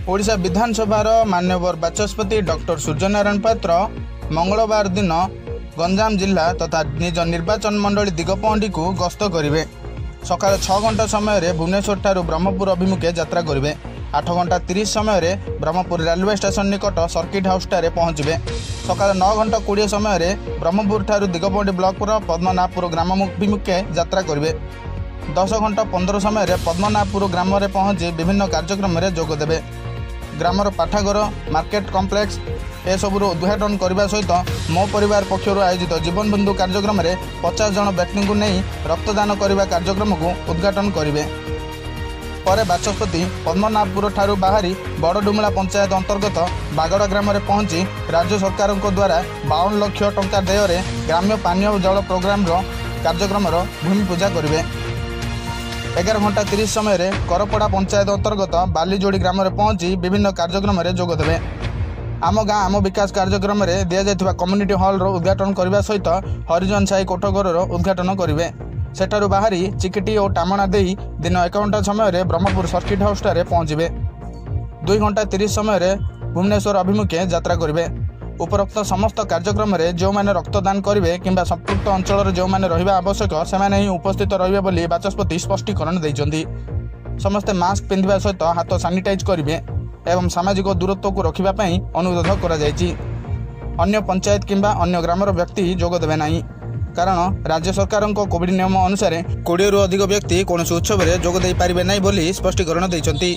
ओडिशा विधानसभार मान्यवर बाचस्पति डॉक्टर सूर्यनारायण पात्र मंगलवार दिन गंजाम जिला तथा निज निर्वाचन मंडली दिगपहंडी को गस्त करेंगे। सकाल 6 घंटा समय भुवनेश्वर ठारू ब्रह्मपुर अभिमुखे यात्रा करेंगे। 8 घंटा 30 समय ब्रह्मपुर रेलवे स्टेशन निकट सर्किट हाउस ठारे पहुंचे। सकाल 9 घंटा 20 समय ब्रह्मपुर ठारू दिगपहंडी ब्लॉक पद्मनाभपुर ग्राम अभिमुखे यात्रा करेंगे। 10 घंटा 15 समय पद्मनाभपुर ग्राम में पहुंची विभिन्न कार्यक्रम में जोगदेवे। ग्रामर पाठागर मार्केट कॉम्प्लेक्स एसबूर उद्घाटन करने सहित मो परिवार पक्षर आयोजित जीवन बंधु कार्यक्रम में 50 जन व्यक्ति को नहीं रक्तदान करने कार्यक्रम को उद्घाटन करेंगे। पर बाचस्पति पद्मनाभपुर ठारू बाहरी बड़डुमला पंचायत अंतर्गत बागड़ा ग्राम में पहुंची राज्य सरकार द्वारा 52 लाख टंका देय ग्राम्य पानीय जल प्रोग्राम कार्यक्रम भूमि पूजा करेंगे। 11 घंटा 30 समय करपड़ा पंचायत अंतर्गत बालीजोड़ी ग्राम में पहुंची विभिन्न कार्यक्रम में जोगदेवे। आम गाँ आम विकास कार्यक्रम में दि जाइथिबा कम्युनिटी हॉल उद्घाटन करने सहित हरिजन साई कोठघर उद्घाटन करेंगे। सेठारु बाहरी चिकिटी और टामणा दे दिन 1 घंटा समय ब्रह्मपुर सर्किट हाउस ठारे पहुंचे। 2 घंटा 30 समय भुवनेश्वर अभिमुखे यात्रा करेंगे। उपरोक्त समस्त कार्यक्रम में जो मैंने रक्तदान करेंगे किंबा संपृक्त अंचल जो मैंने रहिबा आवश्यक से ही उपस्थित रहिबे बोली बाचस्पति स्पष्टीकरण देइछन्ति। समस्ते मास्क पिंधिबा सहित हाथ सानिटाइज करेंगे एवं सामाजिक दूरत्व को रखिबा पई अनुरोध करा जायछि। अन्य पंचायत किंबा अन्य ग्रामर व्यक्ति जोग देबे नाही, कारण राज्य सरकार कोविड नियम अनुसार 20 रु अधिक व्यक्ति कौन उत्सव में जोग दे पारिबे नाही बोली स्पष्टीकरण देइछन्ति।